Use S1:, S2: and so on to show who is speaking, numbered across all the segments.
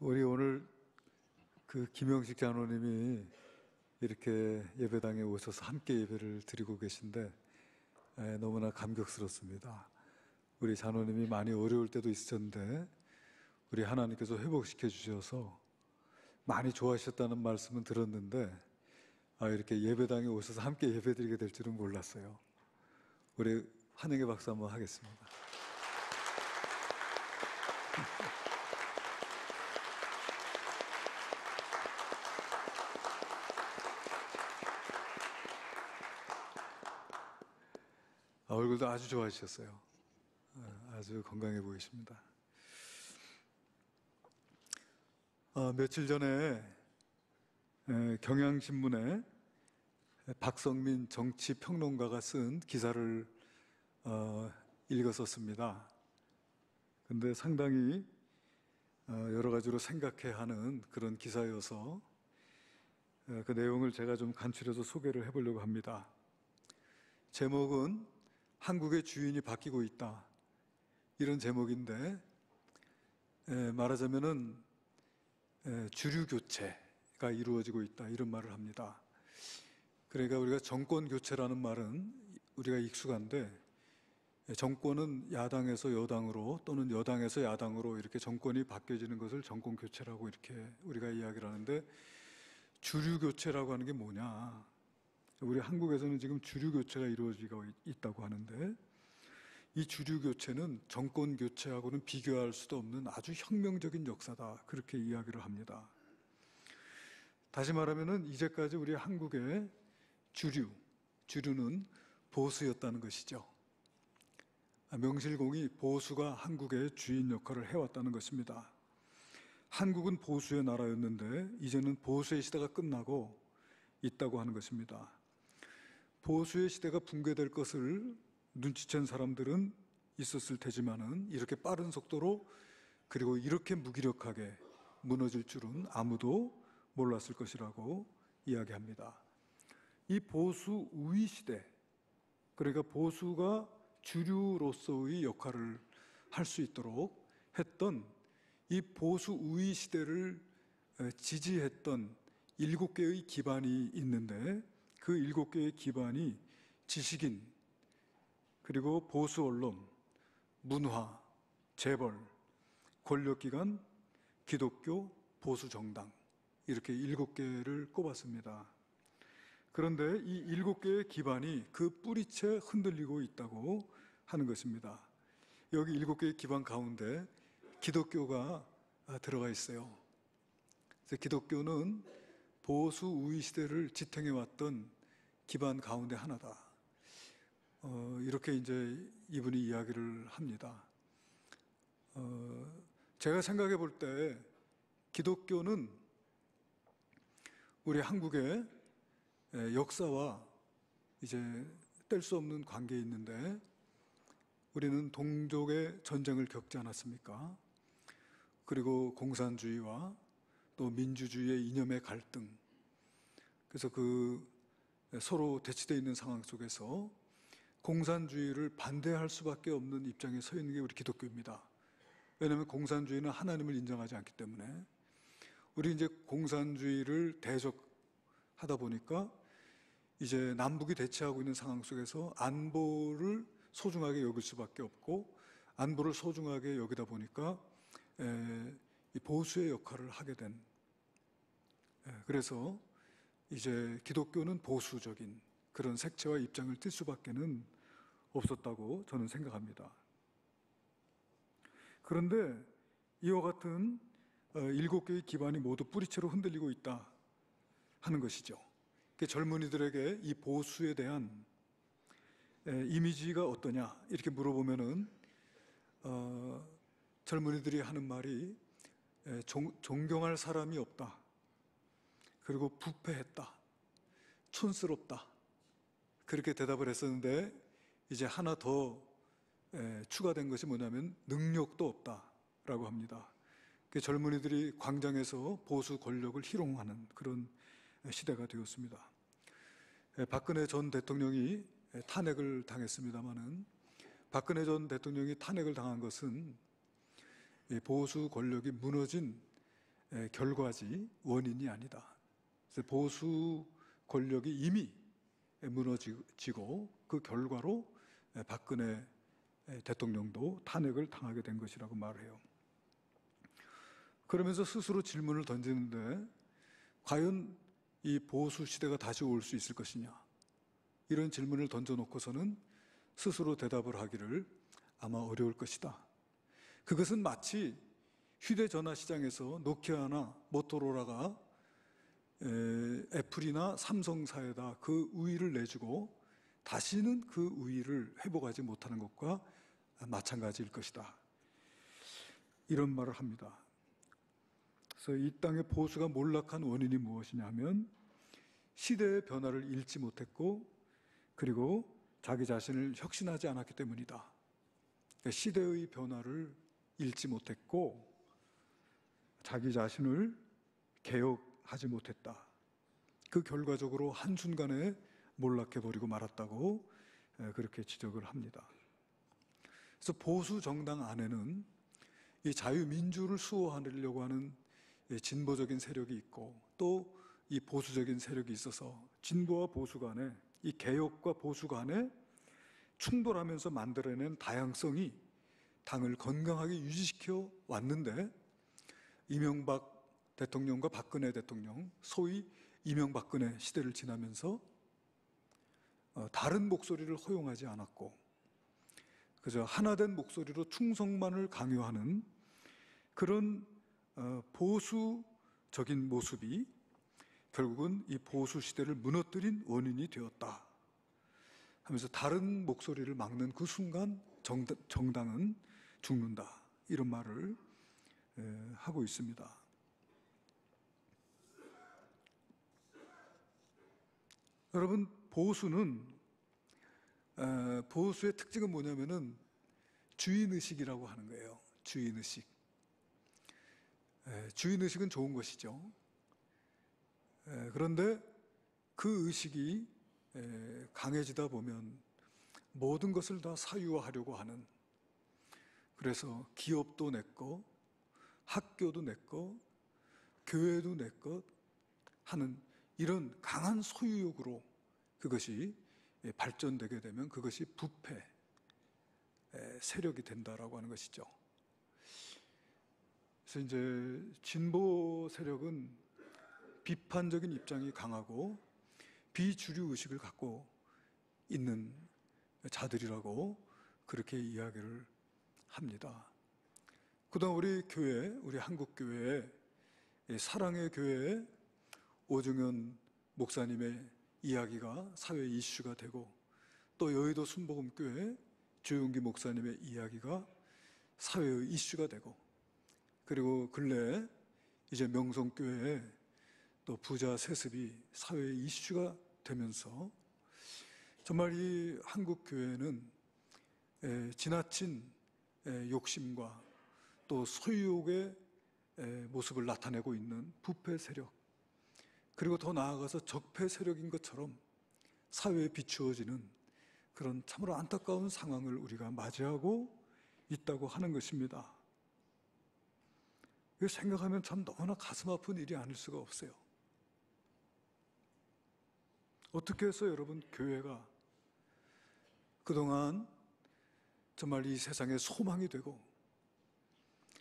S1: 우리 오늘 그 김영식 장로님이 이렇게 예배당에 오셔서 함께 예배를 드리고 계신데 너무나 감격스럽습니다. 우리 장로님이 많이 어려울 때도 있으셨는데 우리 하나님께서 회복시켜 주셔서 많이 좋아하셨다는 말씀은 들었는데 이렇게 예배당에 오셔서 함께 예배드리게 될 줄은 몰랐어요. 우리 환영의 박수 한번 하겠습니다. 얼굴도 아주 좋아지셨어요. 아주 건강해 보이십니다. 며칠 전에 경향신문에 박성민 정치평론가가 쓴 기사를 읽었었습니다. 근데 상당히 여러 가지로 생각해 하는 그런 기사여서 그 내용을 제가 좀 간추려서 소개를 해보려고 합니다. 제목은 한국의 주인이 바뀌고 있다, 이런 제목인데 말하자면은 주류 교체가 이루어지고 있다, 이런 말을 합니다. 그러니까 우리가 정권 교체라는 말은 우리가 익숙한데 정권은 야당에서 여당으로 또는 여당에서 야당으로 이렇게 정권이 바뀌어지는 것을 정권 교체라고 이렇게 우리가 이야기를 하는데, 주류 교체라고 하는 게 뭐냐? 우리 한국에서는 지금 주류 교체가 이루어지고 있다고 하는데, 이 주류 교체는 정권 교체하고는 비교할 수도 없는 아주 혁명적인 역사다, 그렇게 이야기를 합니다. 다시 말하면은 이제까지 우리 한국의 주류는 보수였다는 것이죠. 명실공히 보수가 한국의 주인 역할을 해왔다는 것입니다. 한국은 보수의 나라였는데 이제는 보수의 시대가 끝나고 있다고 하는 것입니다. 보수의 시대가 붕괴될 것을 눈치챈 사람들은 있었을 테지만은 이렇게 빠른 속도로 그리고 이렇게 무기력하게 무너질 줄은 아무도 몰랐을 것이라고 이야기합니다. 이 보수 우위 시대, 그러니까 보수가 주류로서의 역할을 할 수 있도록 했던 이 보수 우위 시대를 지지했던 7개의 기반이 있는데, 그 7개의 기반이 지식인, 그리고 보수 언론, 문화, 재벌, 권력기관, 기독교, 보수 정당, 이렇게 7개를 꼽았습니다. 그런데 이 7개의 기반이 그 뿌리채 흔들리고 있다고 하는 것입니다. 여기 7개의 기반 가운데 기독교가 들어가 있어요. 그래서 기독교는 보수 우위 시대를 지탱해 왔던 기반 가운데 하나다. 이렇게 이제 이분이 이야기를 합니다. 제가 생각해 볼 때 기독교는 우리 한국의 역사와 이제 뗄 수 없는 관계에 있는데, 우리는 동족의 전쟁을 겪지 않았습니까? 그리고 공산주의와 또 민주주의의 이념의 갈등, 그래서 그 서로 대치되어 있는 상황 속에서 공산주의를 반대할 수밖에 없는 입장에 서 있는 게 우리 기독교입니다. 왜냐하면 공산주의는 하나님을 인정하지 않기 때문에. 우리 이제 공산주의를 대적하다 보니까 이제 남북이 대치하고 있는 상황 속에서 안보를 소중하게 여길 수밖에 없고, 안보를 소중하게 여기다 보니까 이 보수의 역할을 하게 된, 그래서 이제 기독교는 보수적인 그런 색채와 입장을 띌 수밖에는 없었다고 저는 생각합니다. 그런데 이와 같은 7개의 기반이 모두 뿌리채로 흔들리고 있다 하는 것이죠. 젊은이들에게 이 보수에 대한 이미지가 어떠냐 이렇게 물어보면은 젊은이들이 하는 말이 존경할 사람이 없다, 그리고 부패했다, 촌스럽다, 그렇게 대답을 했었는데, 이제 하나 더 추가된 것이 뭐냐면 능력도 없다라고 합니다. 젊은이들이 광장에서 보수 권력을 희롱하는 그런 시대가 되었습니다. 박근혜 전 대통령이 탄핵을 당했습니다마는, 박근혜 전 대통령이 탄핵을 당한 것은 보수 권력이 무너진 결과지 원인이 아니다. 그래서 보수 권력이 이미 무너지고 그 결과로 박근혜 대통령도 탄핵을 당하게 된 것이라고 말해요. 그러면서 스스로 질문을 던지는데 과연 이 보수 시대가 다시 올 수 있을 것이냐, 이런 질문을 던져놓고서는 스스로 대답을 하기를 아마 어려울 것이다. 그것은 마치 휴대전화 시장에서 노키아나 모토로라가 애플이나 삼성사에다 그 우위를 내주고 다시는 그 우위를 회복하지 못하는 것과 마찬가지일 것이다, 이런 말을 합니다. 그래서 이 땅의 보수가 몰락한 원인이 무엇이냐면 시대의 변화를 읽지 못했고 그리고 자기 자신을 혁신하지 않았기 때문이다. 시대의 변화를 읽지 못했고 자기 자신을 개혁하지 못했다. 그 결과적으로 한순간에 몰락해버리고 말았다고 그렇게 지적을 합니다. 그래서 보수 정당 안에는 이 자유민주를 수호하려고 하는 진보적인 세력이 있고 또 이 보수적인 세력이 있어서 진보와 보수 간에, 이 개혁과 보수 간에 충돌하면서 만들어낸 다양성이 당을 건강하게 유지시켜 왔는데 이명박 대통령과 박근혜 대통령, 소위 이명박근혜 시대를 지나면서 다른 목소리를 허용하지 않았고 그저 하나된 목소리로 충성만을 강요하는 그런 보수적인 모습이 결국은 이 보수 시대를 무너뜨린 원인이 되었다 하면서 다른 목소리를 막는 그 순간 정당은 죽는다, 이런 말을 하고 있습니다. 여러분, 보수의 특징은 뭐냐면은 주인의식이라고 하는 거예요. 주인의식. 주인의식은 좋은 것이죠. 그런데 그 의식이 강해지다 보면 모든 것을 다 사유화하려고 하는, 그래서 기업도 내 거, 학교도 내 거, 교회도 내 것 하는 이런 강한 소유욕으로 그것이 발전되게 되면 그것이 부패 세력이 된다라고 하는 것이죠. 그래서 이제 진보 세력은 비판적인 입장이 강하고 비주류 의식을 갖고 있는 자들이라고 그렇게 이야기를 합니다. 그다음 우리 교회, 우리 한국교회, 사랑의 교회에 오중현 목사님의 이야기가 사회 이슈가 되고 또 여의도 순복음교회 조용기 목사님의 이야기가 사회의 이슈가 되고 그리고 근래에 이제 명성교회에 또 부자 세습이 사회의 이슈가 되면서 정말 이 한국교회는 지나친 욕심과 또 소유욕의 모습을 나타내고 있는 부패 세력, 그리고 더 나아가서 적폐 세력인 것처럼 사회에 비추어지는 그런 참으로 안타까운 상황을 우리가 맞이하고 있다고 하는 것입니다. 이거 생각하면 참 너무나 가슴 아픈 일이 아닐 수가 없어요. 어떻게 해서 여러분 교회가 그동안 정말 이 세상의 소망이 되고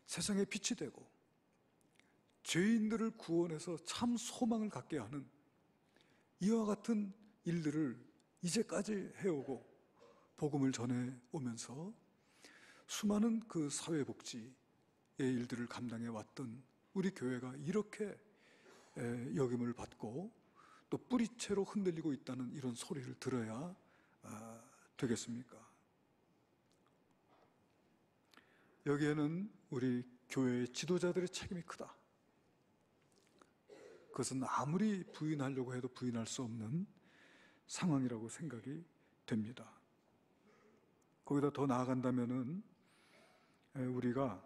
S1: 세상의 빛이 되고 죄인들을 구원해서 참 소망을 갖게 하는 이와 같은 일들을 이제까지 해오고 복음을 전해오면서 수많은 그 사회복지의 일들을 감당해 왔던 우리 교회가 이렇게 여김을 받고 또 뿌리채로 흔들리고 있다는 이런 소리를 들어야 되겠습니까? 여기에는 우리 교회의 지도자들의 책임이 크다. 그것은 아무리 부인하려고 해도 부인할 수 없는 상황이라고 생각이 됩니다. 거기다 더 나아간다면은 우리가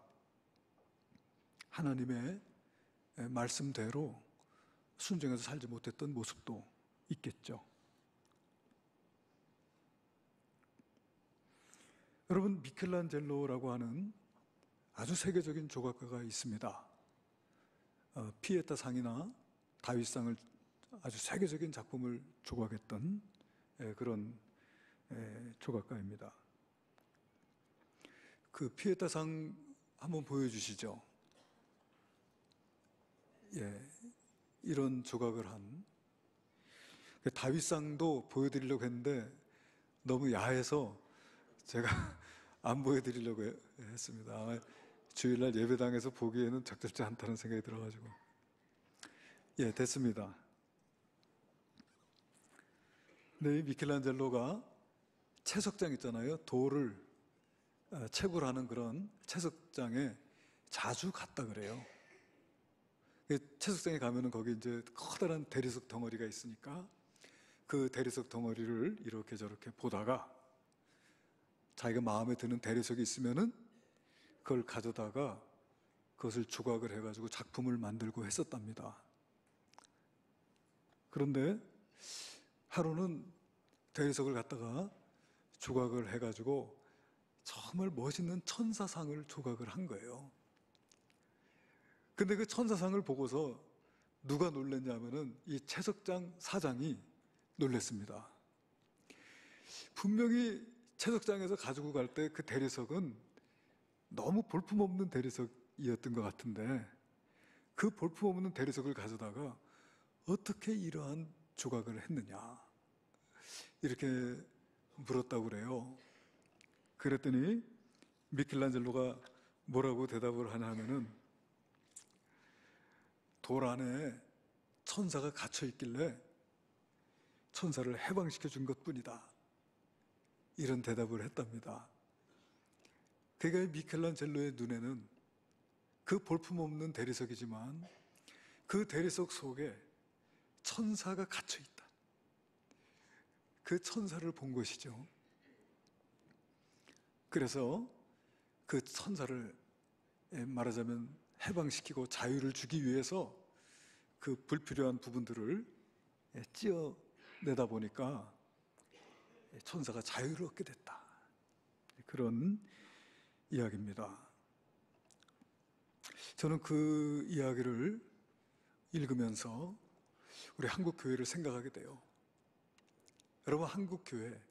S1: 하나님의 말씀대로 순종해서 살지 못했던 모습도 있겠죠. 여러분, 미켈란젤로라고 하는 아주 세계적인 조각가가 있습니다. 피에타 상이나 다윗상을 아주 세계적인 작품을 조각했던 그런 조각가입니다. 그 피에타 상 한번 보여주시죠. 이런 조각을 한 다윗상도 보여드리려고 했는데 너무 야해서 제가 안 보여드리려고 했습니다. 아마 주일날 예배당에서 보기에는 적절치 않다는 생각이 들어가지고. 됐습니다. 네, 미켈란젤로가 채석장 있잖아요. 돌을 채굴하는 그런 채석장에 자주 갔다 그래요. 채석장에 가면은 거기 이제 커다란 대리석 덩어리가 있으니까 그 대리석 덩어리를 이렇게 저렇게 보다가 자기가 마음에 드는 대리석이 있으면은 그걸 가져다가 그것을 조각을 해가지고 작품을 만들고 했었답니다. 그런데 하루는 대리석을 갖다가 조각을 해가지고 정말 멋있는 천사상을 조각을 한 거예요. 근데 그 천사상을 보고서 누가 놀랐냐면은 이 채석장 사장이 놀랐습니다. 분명히 채석장에서 가지고 갈 때 그 대리석은 너무 볼품없는 대리석이었던 것 같은데 그 볼품없는 대리석을 가져다가 어떻게 이러한 조각을 했느냐 이렇게 물었다고 그래요. 그랬더니 미켈란젤로가 뭐라고 대답을 하냐 하면은 돌 안에 천사가 갇혀 있길래 천사를 해방시켜 준 것뿐이다. 이런 대답을 했답니다. 그러니까 미켈란젤로의 눈에는 그 볼품없는 대리석이지만 그 대리석 속에 천사가 갇혀 있다. 그 천사를 본 것이죠. 그래서 그 천사를 말하자면 해방시키고 자유를 주기 위해서 그 불필요한 부분들을 찌어내다 보니까 천사가 자유를 얻게 됐다. 그런 이야기입니다. 저는 그 이야기를 읽으면서 우리 한국 교회를 생각하게 돼요. 여러분, 한국 교회,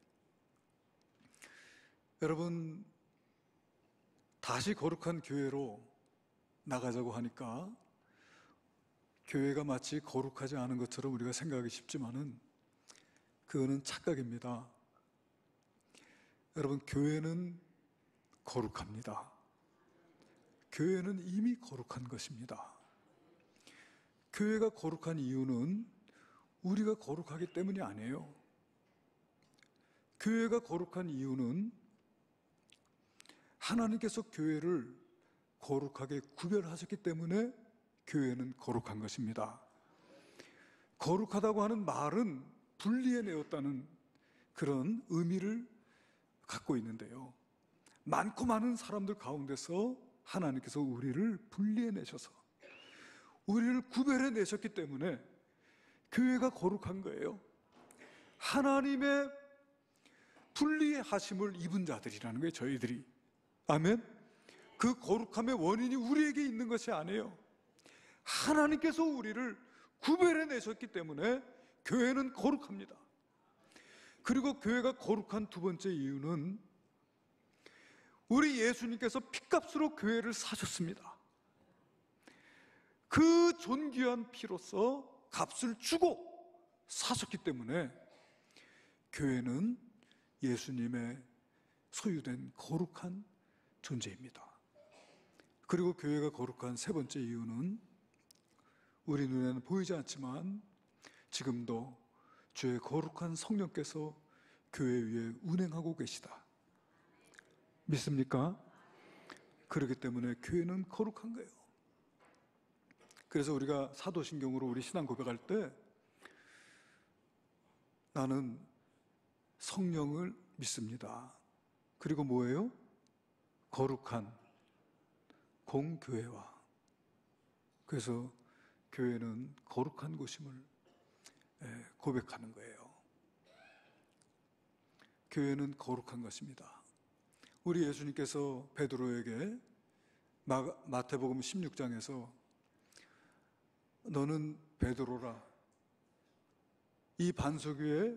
S1: 여러분 다시 거룩한 교회로 나가자고 하니까 교회가 마치 거룩하지 않은 것처럼 우리가 생각하기 쉽지만은 그거는 착각입니다. 여러분, 교회는 거룩합니다. 교회는 이미 거룩한 것입니다. 교회가 거룩한 이유는 우리가 거룩하기 때문이 아니에요. 교회가 거룩한 이유는 하나님께서 교회를 거룩하게 구별하셨기 때문에 교회는 거룩한 것입니다. 거룩하다고 하는 말은 분리해내었다는 그런 의미를 갖고 있는데요. 많고 많은 사람들 가운데서 하나님께서 우리를 분리해내셔서 우리를 구별해내셨기 때문에 교회가 거룩한 거예요. 하나님의 분리하심을 입은 자들이라는 거예요, 저희들이. 아멘? 그 거룩함의 원인이 우리에게 있는 것이 아니에요. 하나님께서 우리를 구별해내셨기 때문에 교회는 거룩합니다. 그리고 교회가 거룩한 두 번째 이유는 우리 예수님께서 핏값으로 교회를 사셨습니다. 그 존귀한 피로서 값을 주고 사셨기 때문에 교회는 예수님의 소유된 거룩한 존재입니다. 그리고 교회가 거룩한 세 번째 이유는 우리 눈에는 보이지 않지만 지금도 주의 거룩한 성령께서 교회 위에 운행하고 계시다. 믿습니까? 그렇기 때문에 교회는 거룩한 거예요. 그래서 우리가 사도신경으로 우리 신앙 고백할 때 나는 성령을 믿습니다. 그리고 뭐예요? 거룩한 공교회와. 그래서 교회는 거룩한 곳임을 고백하는 거예요. 교회는 거룩한 것입니다. 우리 예수님께서 베드로에게 마태복음 16장에서 너는 베드로라. 이 반석 위에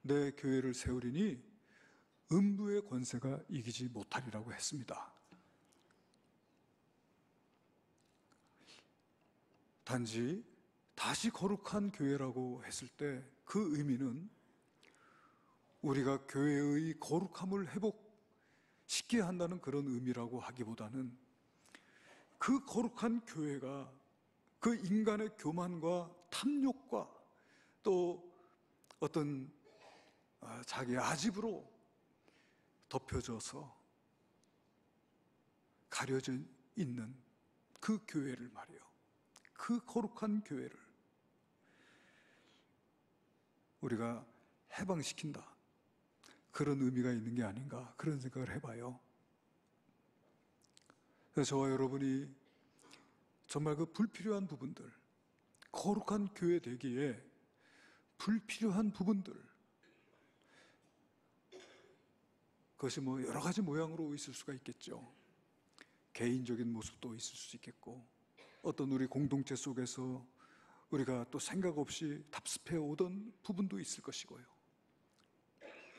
S1: 내 교회를 세우리니 음부의 권세가 이기지 못하리라고 했습니다. 단지 다시 거룩한 교회라고 했을 때 그 의미는 우리가 교회의 거룩함을 회복시켜야 한다는 그런 의미라고 하기보다는 그 거룩한 교회가 그 인간의 교만과 탐욕과 또 어떤 자기 아집으로 덮여져서 가려져 있는 그 교회를 말이에요. 그 거룩한 교회를 우리가 해방시킨다. 그런 의미가 있는 게 아닌가 그런 생각을 해봐요. 그래서 저와 여러분이 정말 그 불필요한 부분들, 거룩한 교회 되기에 불필요한 부분들, 그것이 뭐 여러 가지 모양으로 있을 수가 있겠죠. 개인적인 모습도 있을 수 있겠고, 어떤 우리 공동체 속에서 우리가 또 생각 없이 답습해 오던 부분도 있을 것이고요.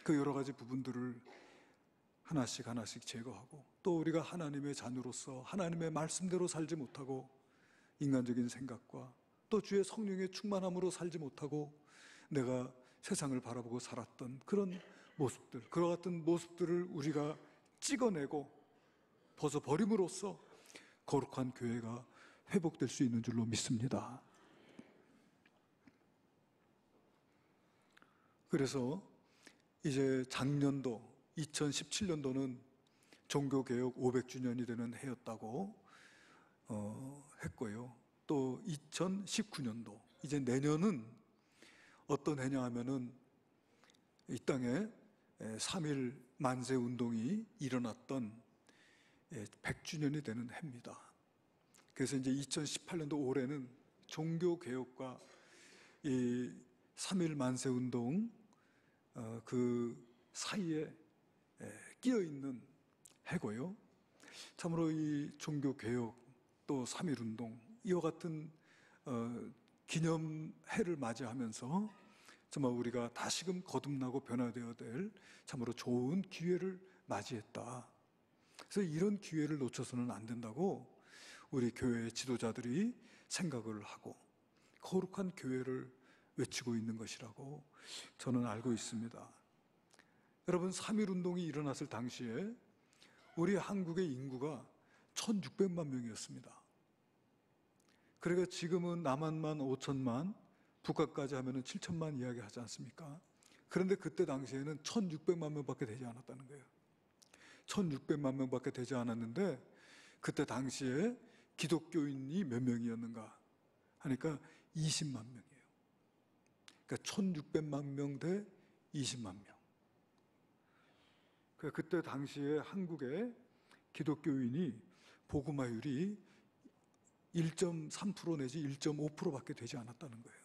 S1: 그 여러 가지 부분들을 하나씩 하나씩 제거하고, 또 우리가 하나님의 자녀로서 하나님의 말씀대로 살지 못하고 인간적인 생각과 또 주의 성령의 충만함으로 살지 못하고 내가 세상을 바라보고 살았던 그런 모습들, 그와 같은 모습들을 우리가 찍어내고 벗어버림으로써 거룩한 교회가 회복될 수 있는 줄로 믿습니다. 그래서 이제 작년도 2017년도는 종교개혁 500주년이 되는 해였다고 했고요. 또 2019년도, 이제 내년은 어떤 해냐 하면은 이 땅에 3.1 만세 운동이 일어났던 100주년이 되는 해입니다. 그래서 이제 2018년도 올해는 종교개혁과 이 3.1 만세 운동 그 사이에 끼어 있는 해고요. 참으로 이 종교개혁 또 3.1 운동 이와 같은 기념해를 맞이하면서 정말 우리가 다시금 거듭나고 변화되어야 될 참으로 좋은 기회를 맞이했다. 그래서 이런 기회를 놓쳐서는 안 된다고 우리 교회 지도자들이 생각을 하고 거룩한 교회를 외치고 있는 것이라고 저는 알고 있습니다. 여러분, 3.1 운동이 일어났을 당시에 우리 한국의 인구가 1,600만 명이었습니다. 그러니까 지금은 남한만 5천만, 북한까지 하면 7천만 이야기 하지 않습니까? 그런데 그때 당시에는 1,600만 명밖에 되지 않았다는 거예요. 1,600만 명밖에 되지 않았는데 그때 당시에 기독교인이 몇 명이었는가 하니까 20만 명이에요. 그러니까 1,600만 명 대 20만 명. 그러니까 그때 당시에 한국의 기독교인이 복음화율이 1.3% 내지 1.5%밖에 되지 않았다는 거예요.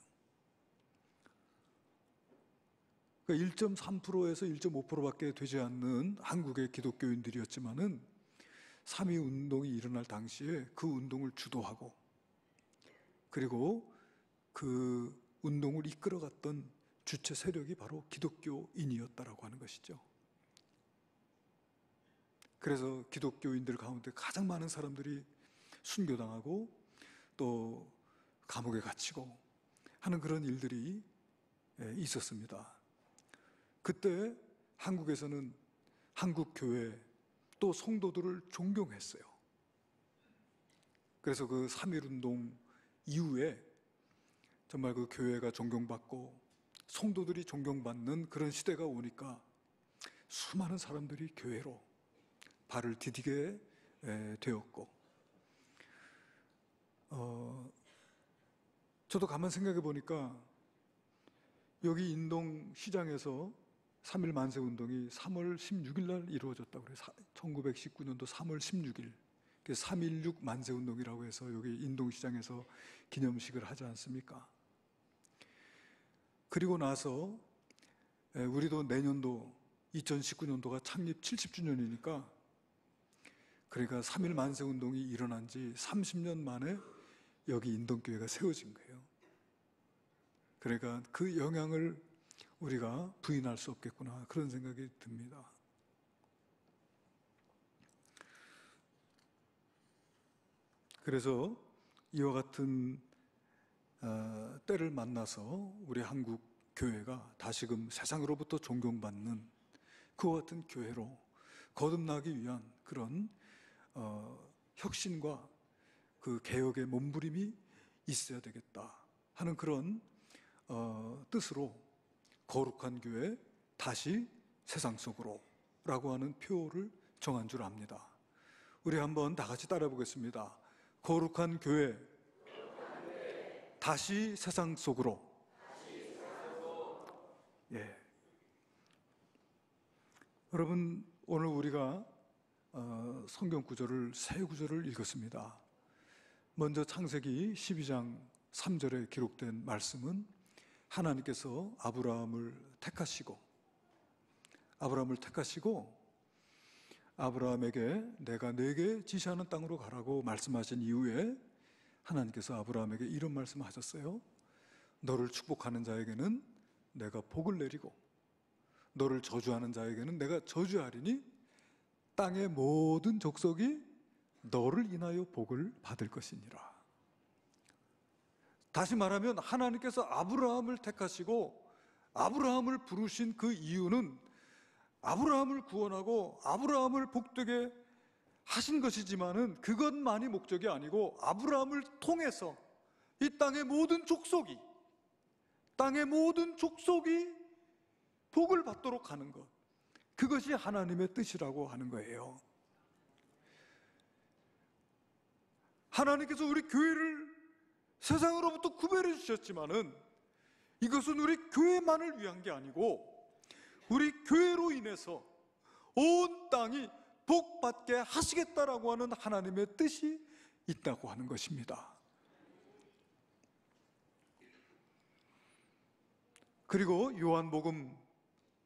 S1: 그러니까 1.3%에서 1.5%밖에 되지 않는 한국의 기독교인들이었지만은 3.1 운동이 일어날 당시에 그 운동을 주도하고 그리고 그 운동을 이끌어갔던 주체 세력이 바로 기독교인이었다라고 하는 것이죠. 그래서 기독교인들 가운데 가장 많은 사람들이 순교당하고 또 감옥에 갇히고 하는 그런 일들이 있었습니다. 그때 한국에서는 한국 교회 또 성도들을 존경했어요. 그래서 그 3.1 운동 이후에 정말 그 교회가 존경받고 성도들이 존경받는 그런 시대가 오니까 수많은 사람들이 교회로 발을 디디게 되었고, 저도 가만 생각해 보니까 여기 인동시장에서 3.1 만세 운동이 3월 16일 날 이루어졌다고 그래요. 1919년도 3월 16일. 3.16 만세 운동이라고 해서 여기 인동시장에서 기념식을 하지 않습니까? 그리고 나서 우리도 내년도 2019년도가 창립 70주년이니까 그러니까 3.1 만세 운동이 일어난 지 30년 만에 여기 인동교회가 세워진 거예요. 그러니까 그 영향을 우리가 부인할 수 없겠구나, 그런 생각이 듭니다. 그래서 이와 같은 때를 만나서 우리 한국 교회가 다시금 세상으로부터 존경받는 그와 같은 교회로 거듭나기 위한 그런 혁신과 그 개혁의 몸부림이 있어야 되겠다 하는 그런 뜻으로 거룩한 교회 다시 세상 속으로 라고 하는 표를 정한 줄 압니다. 우리 한번 다 같이 따라 보겠습니다. 거룩한 교회 다시 세상 속으로. 예. 여러분, 오늘 우리가 성경 구절을 세 구절을 읽었습니다. 먼저 창세기 12장 3절에 기록된 말씀은 하나님께서 아브라함을 택하시고 아브라함에게 내가 네게 지시하는 땅으로 가라고 말씀하신 이후에 하나님께서 아브라함에게 이런 말씀을 하셨어요. 너를 축복하는 자에게는 내가 복을 내리고 너를 저주하는 자에게는 내가 저주하리니 땅의 모든 족속이 너를 인하여 복을 받을 것이니라. 다시 말하면 하나님께서 아브라함을 택하시고 아브라함을 부르신 그 이유는 아브라함을 구원하고 아브라함을 복되게 하신 것이지만은 그것만이 목적이 아니고 아브라함을 통해서 이 땅의 모든 족속이 복을 받도록 하는 것, 그것이 하나님의 뜻이라고 하는 거예요. 하나님께서 우리 교회를 세상으로부터 구별해 주셨지만은 이것은 우리 교회만을 위한 게 아니고 우리 교회로 인해서 온 땅이 복받게 하시겠다라고 하는 하나님의 뜻이 있다고 하는 것입니다. 그리고 요한복음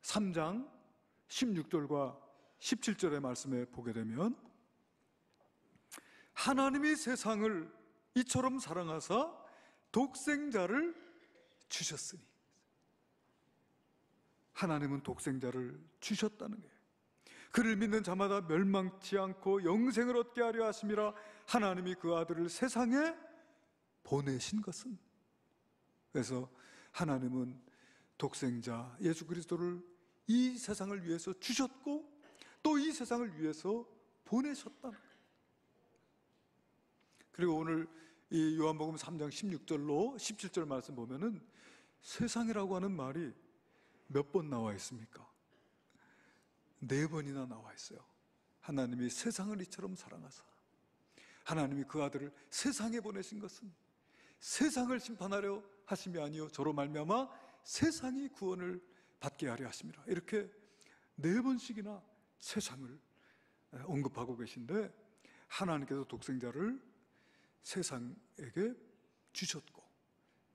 S1: 3장 16절과 17절의 말씀에 보게 되면 하나님이 세상을 이처럼 사랑하사 독생자를 주셨으니, 하나님은 독생자를 주셨다는 거예요. 그를 믿는 자마다 멸망치 않고 영생을 얻게 하려 하심이라. 하나님이 그 아들을 세상에 보내신 것은, 그래서 하나님은 독생자 예수 그리스도를 이 세상을 위해서 주셨고 또 이 세상을 위해서 보내셨다는 거예요. 그리고 오늘 이 요한복음 3장 16절로 17절 말씀 보면은 세상이라고 하는 말이 몇 번 나와 있습니까? 4번이나 나와 있어요. 하나님이 세상을 이처럼 사랑하사 하나님이 그 아들을 세상에 보내신 것은 세상을 심판하려 하심이 아니요 저로 말미암아 세상이 구원을 받게 하려 하심이라. 이렇게 4번씩이나 세상을 언급하고 계신데 하나님께서 독생자를 세상에게 주셨고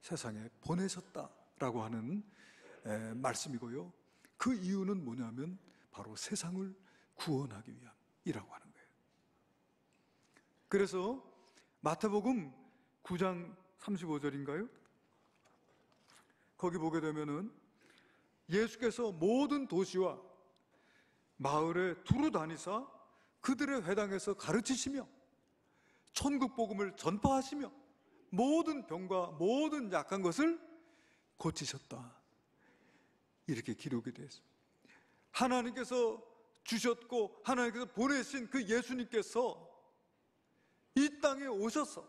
S1: 세상에 보내셨다라고 하는 말씀이고요. 그 이유는 뭐냐면 바로 세상을 구원하기 위함이라고 하는 거예요. 그래서 마태복음 9장 35절인가요? 거기 보게 되면은 예수께서 모든 도시와 마을에 두루 다니사 그들의 회당에서 가르치시며 천국 복음을 전파하시며 모든 병과 모든 약한 것을 고치셨다. 이렇게 기록이 되어 있습니다. 하나님께서 주셨고 하나님께서 보내신 그 예수님께서 이 땅에 오셔서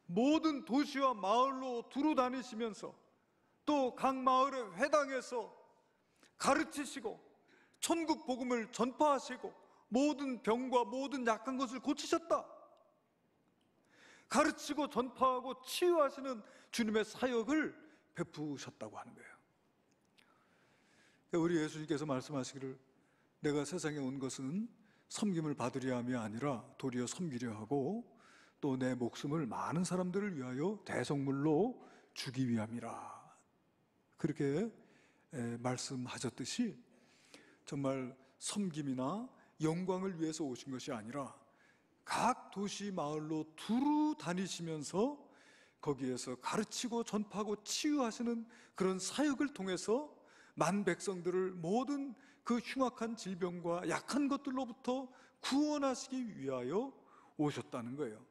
S1: 모든 도시와 마을로 두루 다니시면서 또 각 마을의 회당에서 가르치시고 천국 복음을 전파하시고 모든 병과 모든 약한 것을 고치셨다. 가르치고 전파하고 치유하시는 주님의 사역을 베푸셨다고 하는 거예요. 우리 예수님께서 말씀하시기를 내가 세상에 온 것은 섬김을 받으려 함이 아니라 도리어 섬기려 하고 또 내 목숨을 많은 사람들을 위하여 대속물로 주기 위함이라. 그렇게 말씀하셨듯이 정말 섬김이나 영광을 위해서 오신 것이 아니라 각 도시 마을로 두루 다니시면서 거기에서 가르치고 전파하고 치유하시는 그런 사역을 통해서 만 백성들을 모든 그 흉악한 질병과 약한 것들로부터 구원하시기 위하여 오셨다는 거예요.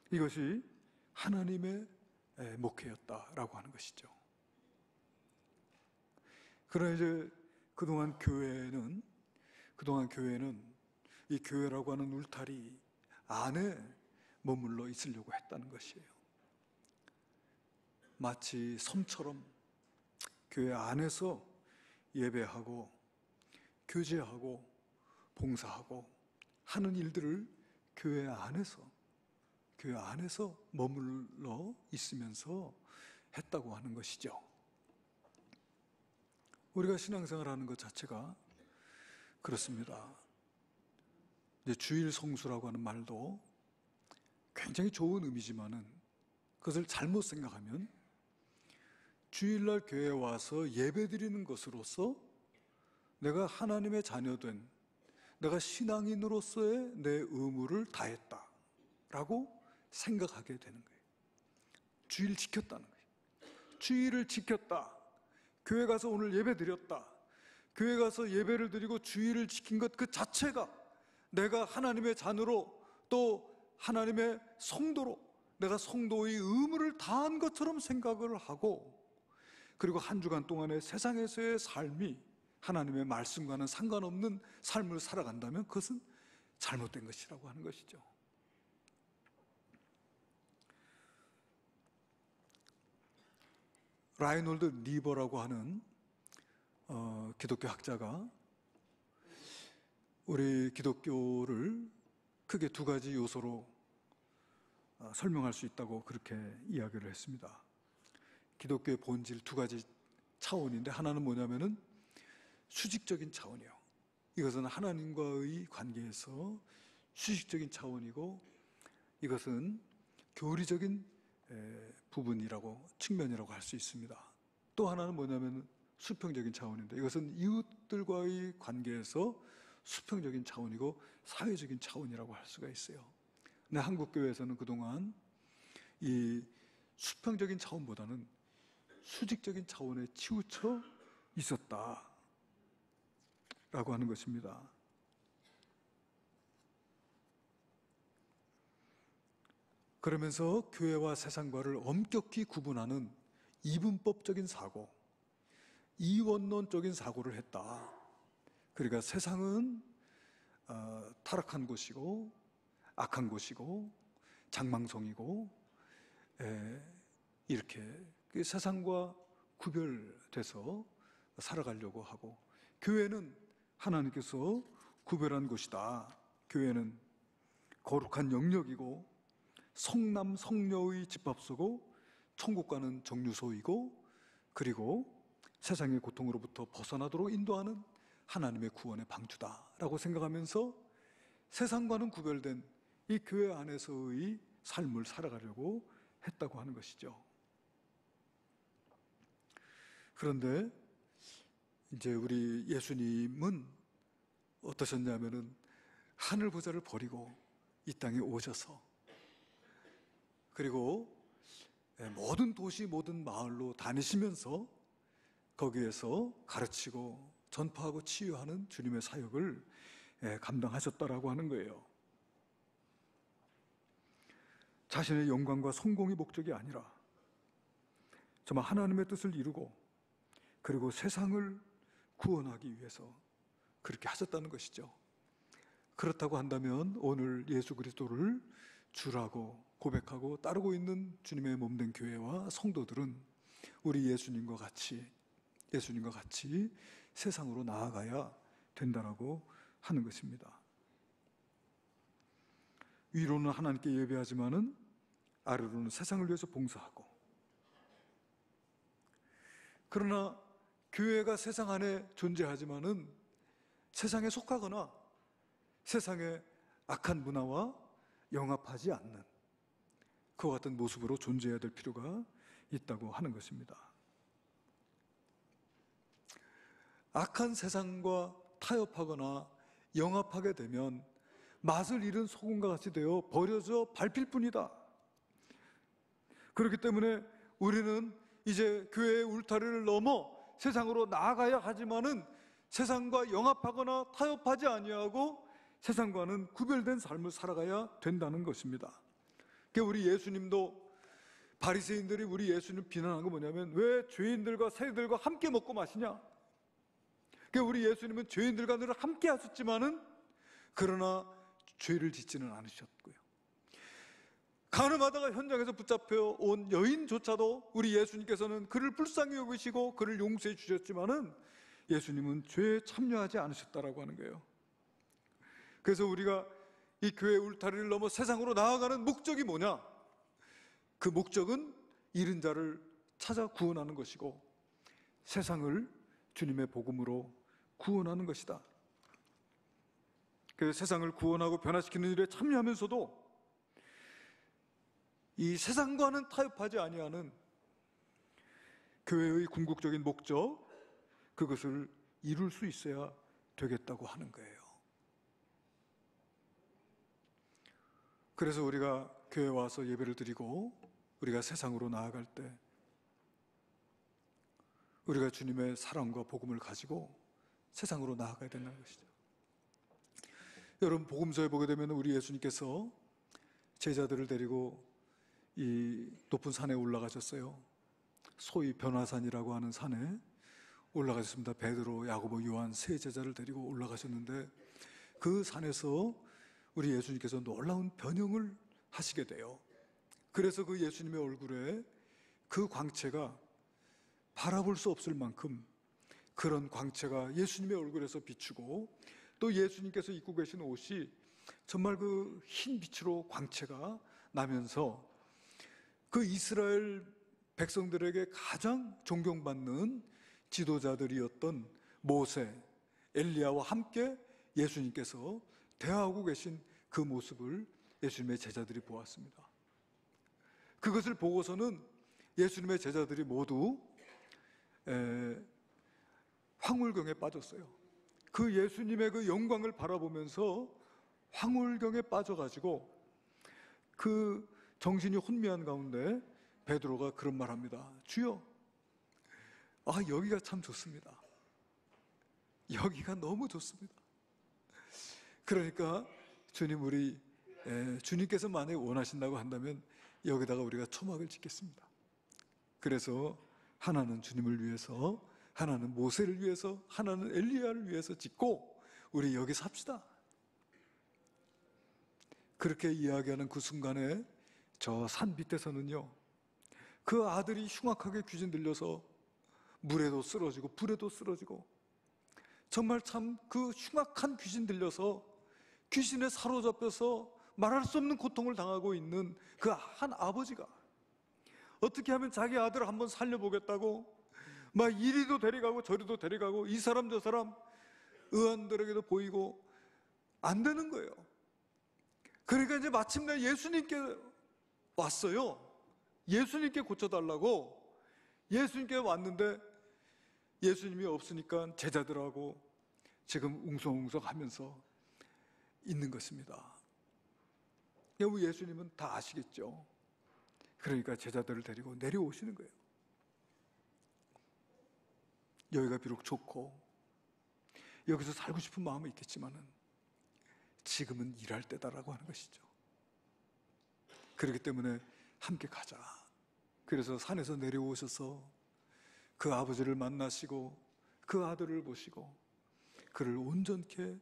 S1: 이것이 하나님의 목회였다라고 하는 것이죠. 그러나 이제 그동안 교회는 이 교회라고 하는 울타리 안에 머물러 있으려고 했다는 것이에요. 마치 섬처럼 교회 안에서 예배하고 교제하고 봉사하고 하는 일들을 교회 안에서 머물러 있으면서 했다고 하는 것이죠. 우리가 신앙생활하는 것 자체가 그렇습니다. 이제 주일 성수라고 하는 말도 굉장히 좋은 의미지만은 그것을 잘못 생각하면 주일날 교회에 와서 예배드리는 것으로서 내가 하나님의 자녀된, 내가 신앙인으로서의 내 의무를 다했다라고 생각하게 되는 거예요. 주일 지켰다는 거예요. 주일을 지켰다. 교회 가서 오늘 예배 드렸다. 교회 가서 예배를 드리고 주일을 지킨 것 그 자체가 내가 하나님의 자녀로 또 하나님의 성도로 내가 성도의 의무를 다한 것처럼 생각을 하고, 그리고 한 주간 동안의 세상에서의 삶이 하나님의 말씀과는 상관없는 삶을 살아간다면 그것은 잘못된 것이라고 하는 것이죠. 라이놀드 리버라고 하는 기독교 학자가 우리 기독교를 크게 두 가지 요소로 설명할 수 있다고 그렇게 이야기를 했습니다. 기독교의 본질 두 가지 차원인데, 하나는 뭐냐면은 수직적인 차원이요. 이것은 하나님과의 관계에서 수직적인 차원이고, 이것은 교리적인 부분이라고, 측면이라고 할 수 있습니다. 또 하나는 뭐냐면 수평적인 차원인데, 이것은 이웃들과의 관계에서 수평적인 차원이고 사회적인 차원이라고 할 수가 있어요. 근데 한국교회에서는 그동안 이 수평적인 차원보다는 수직적인 차원에 치우쳐 있었다라고 하는 것입니다. 그러면서 교회와 세상과를 엄격히 구분하는 이분법적인 사고, 이원론적인 사고를 했다. 그러니까 세상은 타락한 곳이고 악한 곳이고 장망성이고 이렇게 세상과 구별돼서 살아가려고 하고, 교회는 하나님께서 구별한 곳이다. 교회는 거룩한 영역이고 성남 성녀의 집합소고 천국과는 정류소이고, 그리고 세상의 고통으로부터 벗어나도록 인도하는 하나님의 구원의 방주다라고 생각하면서 세상과는 구별된 이 교회 안에서의 삶을 살아가려고 했다고 하는 것이죠. 그런데 이제 우리 예수님은 어떠셨냐면은 하늘 보좌를 버리고 이 땅에 오셔서, 그리고 모든 도시 모든 마을로 다니시면서 거기에서 가르치고 전파하고 치유하는 주님의 사역을 감당하셨다라고 하는 거예요. 자신의 영광과 성공이 목적이 아니라 정말 하나님의 뜻을 이루고 그리고 세상을 구원하기 위해서 그렇게 하셨다는 것이죠. 그렇다고 한다면 오늘 예수 그리스도를 주라고 고백하고 따르고 있는 주님의 몸된 교회와 성도들은 우리 예수님과 같이 세상으로 나아가야 된다라고 하는 것입니다. 위로는 하나님께 예배하지만은 아래로는 세상을 위해서 봉사하고, 그러나 교회가 세상 안에 존재하지만은 세상에 속하거나 세상의 악한 문화와 영합하지 않는 그와 같은 모습으로 존재해야 될 필요가 있다고 하는 것입니다. 악한 세상과 타협하거나 영합하게 되면 맛을 잃은 소금과 같이 되어 버려져 밟힐 뿐이다. 그렇기 때문에 우리는 이제 교회의 울타리를 넘어 세상으로 나아가야 하지만은 세상과 영합하거나 타협하지 아니하고 세상과는 구별된 삶을 살아가야 된다는 것입니다. 그러니까 우리 예수님도, 바리새인들이 우리 예수님 비난한 거 뭐냐면, 왜 죄인들과 세리들과 함께 먹고 마시냐? 그러니까 우리 예수님은 죄인들과 늘 함께 하셨지만은 그러나 죄를 짓지는 않으셨고요. 가늠하다가 현장에서 붙잡혀 온 여인조차도 우리 예수님께서는 그를 불쌍히 여기시고 그를 용서해 주셨지만은 예수님은 죄에 참여하지 않으셨다라고 하는 거예요. 그래서 우리가 이 교회 울타리를 넘어 세상으로 나아가는 목적이 뭐냐? 그 목적은 잃은 자를 찾아 구원하는 것이고 세상을 주님의 복음으로 구원하는 것이다. 그 세상을 구원하고 변화시키는 일에 참여하면서도 이 세상과는 타협하지 아니하는 교회의 궁극적인 목적, 그것을 이룰 수 있어야 되겠다고 하는 거예요. 그래서 우리가 교회에 와서 예배를 드리고 우리가 세상으로 나아갈 때 우리가 주님의 사랑과 복음을 가지고 세상으로 나아가야 된다는 것이죠. 여러분, 복음서에 보게 되면 우리 예수님께서 제자들을 데리고 이 높은 산에 올라가셨어요. 소위 변화산이라고 하는 산에 올라가셨습니다. 베드로, 야고보, 요한 세 제자를 데리고 올라가셨는데 그 산에서 우리 예수님께서 놀라운 변형을 하시게 돼요. 그래서 그 예수님의 얼굴에 그 광채가 바라볼 수 없을 만큼 그런 광채가 예수님의 얼굴에서 비추고, 또 예수님께서 입고 계신 옷이 정말 그 흰 빛으로 광채가 나면서 그 이스라엘 백성들에게 가장 존경받는 지도자들이었던 모세, 엘리야와 함께 예수님께서 대화하고 계신 그 모습을 예수님의 제자들이 보았습니다. 그것을 보고서는 예수님의 제자들이 모두 황홀경에 빠졌어요. 그 예수님의 그 영광을 바라보면서 황홀경에 빠져가지고 그 정신이 혼미한 가운데 베드로가 그런 말합니다. 주여, 여기가 참 좋습니다. 여기가 너무 좋습니다. 그러니까 주님, 우리 주님께서 만약에 원하신다고 한다면 여기다가 우리가 초막을 짓겠습니다. 그래서 하나는 주님을 위해서, 하나는 모세를 위해서, 하나는 엘리야를 위해서 짓고 우리 여기 삽시다. 그렇게 이야기하는 그 순간에 저 산 밑에서는요, 그 아들이 흉악하게 귀신 들려서 물에도 쓰러지고 불에도 쓰러지고 정말 참 그 흉악한 귀신 들려서 귀신에 사로잡혀서 말할 수 없는 고통을 당하고 있는 그 한 아버지가 어떻게 하면 자기 아들을 한번 살려보겠다고 막 이리도 데려가고 저리도 데려가고 이 사람 저 사람 의원들에게도 보이고 안 되는 거예요. 그러니까 이제 마침내 예수님께 왔어요. 예수님께 고쳐달라고 예수님께 왔는데 예수님이 없으니까 제자들하고 지금 웅성웅성 하면서 있는 것입니다. 여러분, 예수님은 다 아시겠죠? 그러니까 제자들을 데리고 내려오시는 거예요. 여기가 비록 좋고 여기서 살고 싶은 마음은 있겠지만은 지금은 일할 때다라고 하는 것이죠. 그렇기 때문에 함께 가자. 그래서 산에서 내려오셔서 그 아버지를 만나시고 그 아들을 보시고 그를 온전케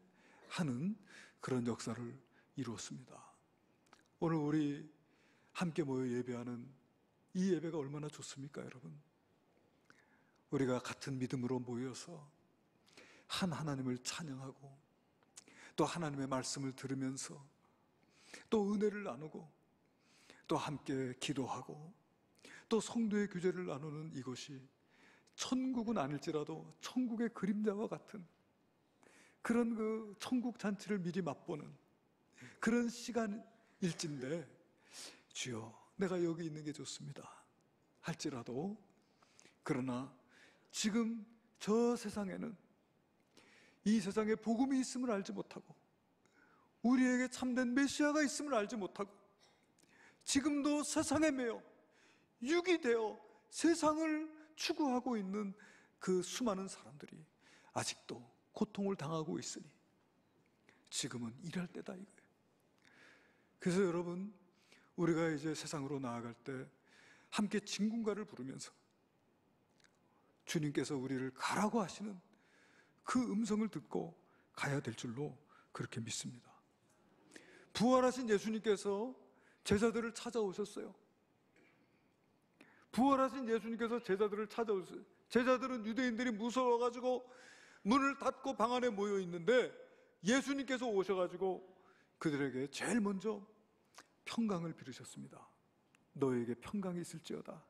S1: 하는 그런 역사를 이루었습니다. 오늘 우리 함께 모여 예배하는 이 예배가 얼마나 좋습니까, 여러분? 우리가 같은 믿음으로 모여서 한 하나님을 찬양하고 또 하나님의 말씀을 들으면서 또 은혜를 나누고 또 함께 기도하고 또 성도의 교제를 나누는 이것이 천국은 아닐지라도 천국의 그림자와 같은 그런 그 천국 잔치를 미리 맛보는 그런 시간일진데, 주여, 내가 여기 있는 게 좋습니다 할지라도, 그러나 지금 저 세상에는 이 세상에 복음이 있음을 알지 못하고 우리에게 참된 메시아가 있음을 알지 못하고 지금도 세상에 매여 육이 되어 세상을 추구하고 있는 그 수많은 사람들이 아직도 고통을 당하고 있으니 지금은 일할 때다 이거예요. 그래서 여러분, 우리가 이제 세상으로 나아갈 때 함께 진군가를 부르면서 주님께서 우리를 가라고 하시는 그 음성을 듣고 가야 될 줄로 그렇게 믿습니다. 부활하신 예수님께서 제자들을 찾아오셨어요. 부활하신 예수님께서 제자들을 찾아오셨어요. 제자들은 유대인들이 무서워가지고 문을 닫고 방 안에 모여 있는데 예수님께서 오셔가지고 그들에게 제일 먼저 평강을 빌으셨습니다. 너에게 평강이 있을지어다.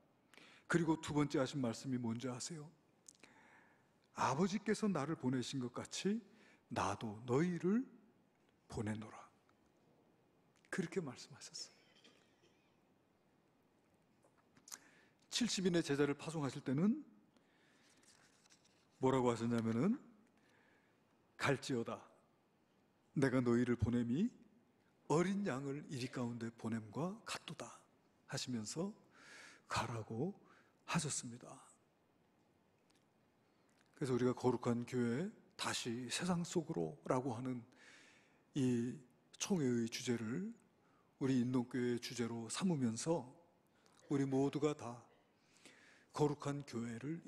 S1: 그리고 두 번째 하신 말씀이 뭔지 아세요? 아버지께서 나를 보내신 것 같이 나도 너희를 보내노라. 그렇게 말씀하셨어요. 70인의 제자를 파송하실 때는 뭐라고 하셨냐면은 갈지어다 내가 너희를 보냄이 어린 양을 이리 가운데 보냄과 같도다 하시면서 가라고 하셨습니다. 그래서 우리가 거룩한 교회 다시 세상 속으로 라고 하는 이 총회의 주제를 우리 인동교회의 주제로 삼으면서 우리 모두가 다 거룩한 교회를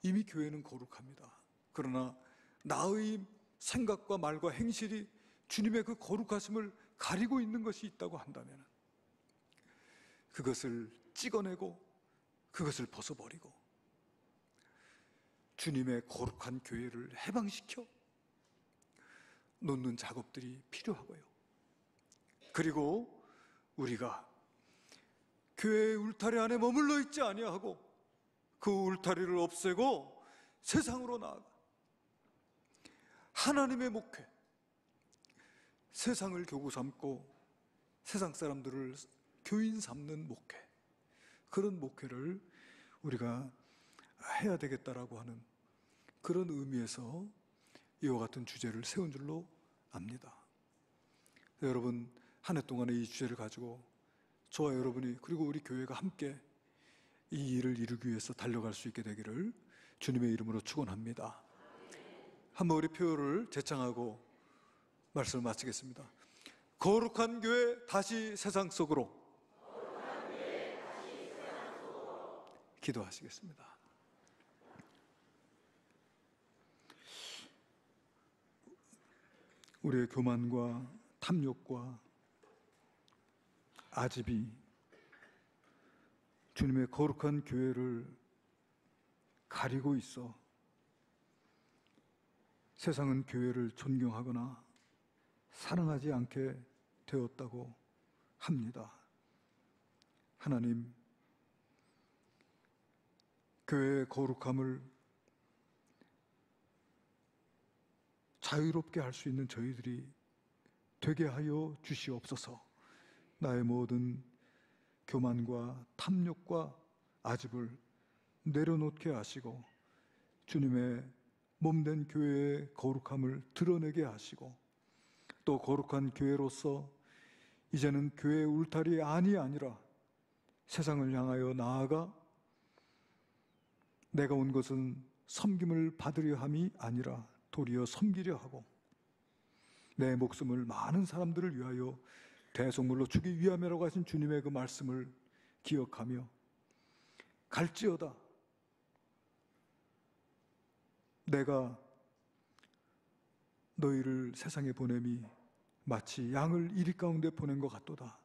S1: 이미 교회는 거룩합니다. 그러나 나의 생각과 말과 행실이 주님의 그 거룩하심을 가리고 있는 것이 있다고 한다면 그것을 찍어내고 그것을 벗어버리고 주님의 거룩한 교회를 해방시켜 놓는 작업들이 필요하고요. 그리고 우리가 교회의 울타리 안에 머물러 있지 아니하고 그 울타리를 없애고 세상으로 나아가 하나님의 목회, 세상을 교구 삼고 세상 사람들을 교인 삼는 목회, 그런 목회를 우리가 해야 되겠다라고 하는 그런 의미에서 이와 같은 주제를 세운 줄로 압니다. 여러분, 한 해 동안에 이 주제를 가지고 저와 여러분이 그리고 우리 교회가 함께 이 일을 이루기 위해서 달려갈 수 있게 되기를 주님의 이름으로 축원합니다. 한번 우리 표를 제창하고 말씀을 마치겠습니다. 거룩한 교회 다시 세상 속으로. 기도하시겠습니다. 우리의 교만과 탐욕과 아집이 주님의 거룩한 교회를 가리고 있어 세상은 교회를 존경하거나 사랑하지 않게 되었다고 합니다. 하나님, 교회의 거룩함을 자유롭게 할 수 있는 저희들이 되게 하여 주시옵소서. 나의 모든 교만과 탐욕과 아집을 내려놓게 하시고 주님의 몸된 교회의 거룩함을 드러내게 하시고 또 거룩한 교회로서 이제는 교회의 울타리 안이 아니라 세상을 향하여 나아가 내가 온 것은 섬김을 받으려 함이 아니라 도리어 섬기려 하고 내 목숨을 많은 사람들을 위하여 대속물로 주기 위함이라고 하신 주님의 그 말씀을 기억하며 갈지어다 내가 너희를 세상에 보냄이 마치 양을 이리 가운데 보낸 것 같도다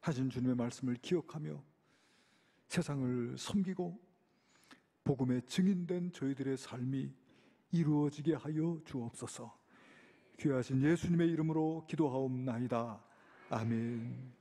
S1: 하신 주님의 말씀을 기억하며 세상을 섬기고 복음의 증인된 저희들의 삶이 이루어지게 하여 주옵소서. 귀하신 예수님의 이름으로 기도하옵나이다. 아멘.